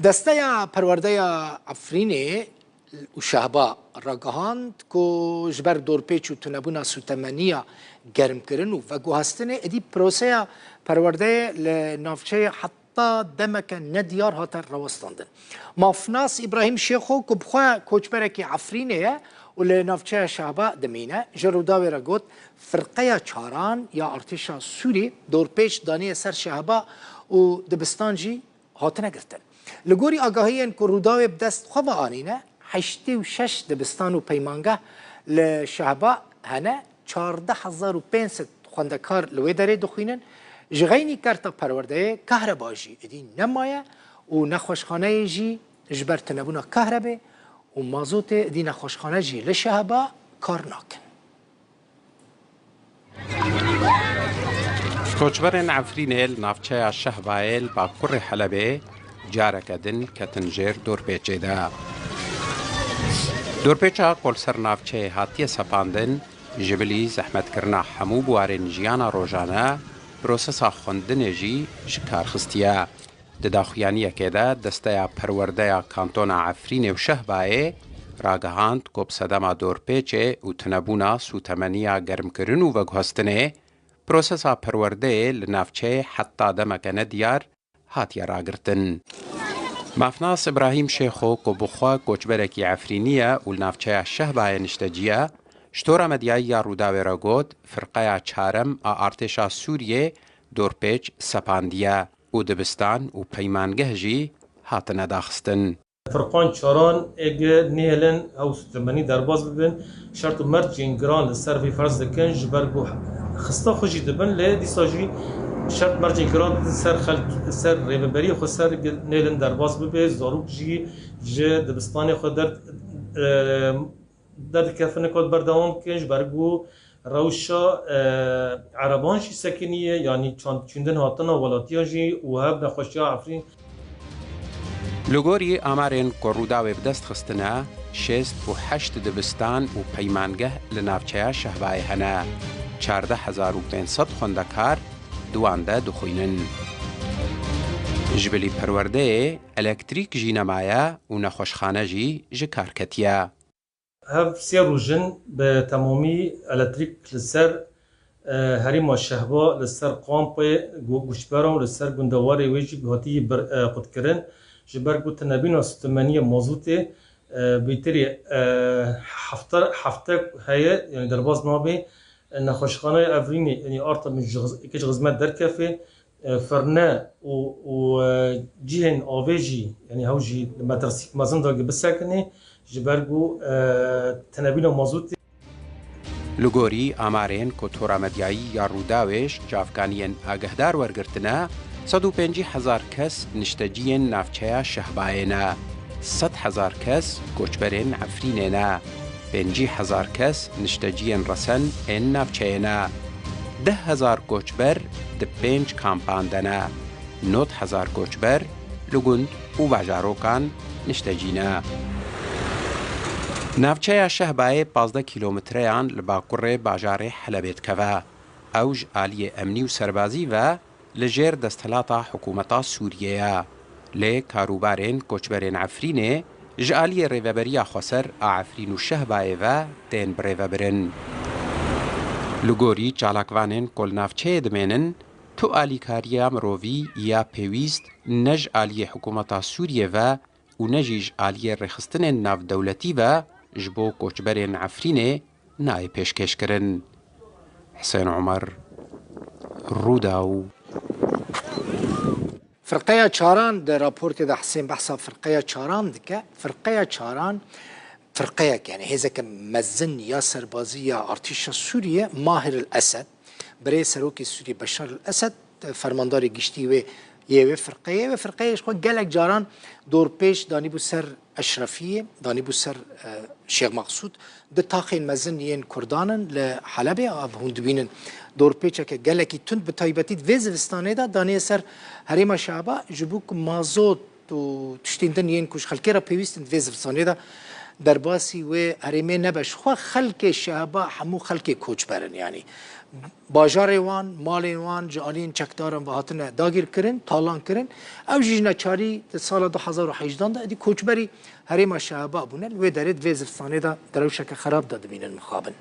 دسته پرورده عفرینه و شهبا راگهاند که جبر دورپیچ و تنبونا سوتمنیا گرم کرن و گوهستن ادی پروسه پرورده لنافچه حتی دمک ندیار هاتر روستاندن. مافناس ابراهیم شیخو که بخواه کوچبرکی عفرینه و لنافچه شهبا دمینه جروداوی را گوت فرقه چاران یا ارتشا سوری دورپیچ دانی سر شهبا و دبستانجی هاتنه گرتن. لگوری آگاهی این که روداوی بدست خواه آنینه 86 دبستان و پیمانگه لشهبا هنه 14500 خواندکار لوی داره دخوینن جغینی کرتا پرورده کهرباجی ادی نمایه و نخوشخانه جی جبر تنبونا کهربه و مازوت ادی نخوشخانه جی لشهبا کار ناکن. کوچبرن عفرینیل نافچه شهبایل با کر حلبه جارک دن کتنجر دورپیچه ده. دورپیچا کل سر نافچه هاتی سپاندن جبلی زحمت کرنا همو بوارن جیانا روزانه پروسسا خوندن جی شکار خستیه. دداخویانیه که ده دسته پرورده کانتون عفرین و شهبایه راگهاند کب صدام دورپیچه و تنبونا سوتمنیا گرم کرنو و گهستنه پروسسا پرورده لنافچه حتی دمک ندیار هاتیه راگرتن. مافناس ابراهیم شیخو که بخوا کوچبرکی عفرینیه و لنافچه شهبایه نشتجیه شتورا مدیایی روداوی را گوت فرقه چارم ارتشا سوریه دورپیچ سپاندیه و دبستان و پیمانگه جی هاتنه داخستن. فرقان چاران اگه نیلن او ستمانی درباز ببین شرط مرد جنگران لسر في فرز دکن جبرگو خستا خوشی دبن لی دیساجی شرط مرد جنگران سر ریبنبری خود سر نیلن درباز ببین زاروک جی جه دبستانی خود در کفن کود بردوام کنج برگو روشا عربانشی سکنیه یعنی چندن هاتنا ولاتیا جی و هب نخوشی عفرین. لگوری آمارین کروداوی بدست خستنه 68 دبستان و پیمانگه لنافچه شهبای هنه 14500 خوندکار دوانده دخوینن. جبلی پرورده الکتریک جی نمایه و نخوشخانه جی جکارکتیه. هف سيروجن بتمامي الكتريك للسر هريم الشهباء للسر قامبي جوشبرون للسر جندواري ويجي بهاتي قد كرن جبر قلت نبينا 680 مازوتي بيتري حفتة هي يعني درباز نابي نخوشخانة أفريني يعني أرتا من كيش غزمات دركافي فرنا وجيهن أوفيجي يعني هوجي لما ترسيك مازن داقي بساكني جبرگو تنبیل مازوت لگوری آمارین کتورا مدیایی یا روداویش جافگانین آگهدار ورگرتنه 150,000 کس نشتجین نافچه شهباینا 100,000 کس کوچبرین عفریننا 50,000 کس نشتجین رسن این نافچهنا 10,000 کوچبر ده 5 کامپاندنا 9,000 کوچبر لگند و باجاروکان نشتجینا. نافچه شهبای 15 کیلومتریان لباکوره باجار حلبیت کوا اوج آلی امنی و سربازی و لجیر دستهلاتا حکومتا سوریه لی کاروبارین کوچبرین عفرینه جالی ریوبریا خسر عفرین و شهبای و تین بریوبرن لگوری چالاکوانین کل نافچه دمینن تو آلی کاریا مرووی یا پیویست نج آلی حکومتا سوریه و نجیج آلی رخستن ناف دولتی و جبو کوچبرین عفرینه نای پیشکش کرن. حسین عمر روداو. فرقه چاران در راپورت ده حسین بحثا فرقه چاران دکه فرقه چاران فرقه يعني هذاك مزن يا سربازي يا ارتشا سوريا ماهر الاسد بري سروكي السوري بشار الاسد فرمانداري گشتي و یه فرقه شو گلک جاران دور پیش دانی بو سر اشرفیه دانی بو سر شیخ مقصود ده تاخین مزن ین کردانن لحلبه اب هندوینن دور پیچه که گلکی تند به تایبتی وزوستانه دا دانی سر حریم شعبا جبوک مازوت و تشتیندن ین کش خلکی را پیوستن وزوستانه دا درباسي و هرمي نبش خو خلق شهبا همو خلق کوچبرن يعني باجار وان مال وان جالین چکدارن و هاتن داگیر کرن تالان کرن او جیجنا چاری سال 2018 دا ادی کوچبری هرم شهبا بونن و درید و زفسانه دا دروشک خراب داد بینن مخابن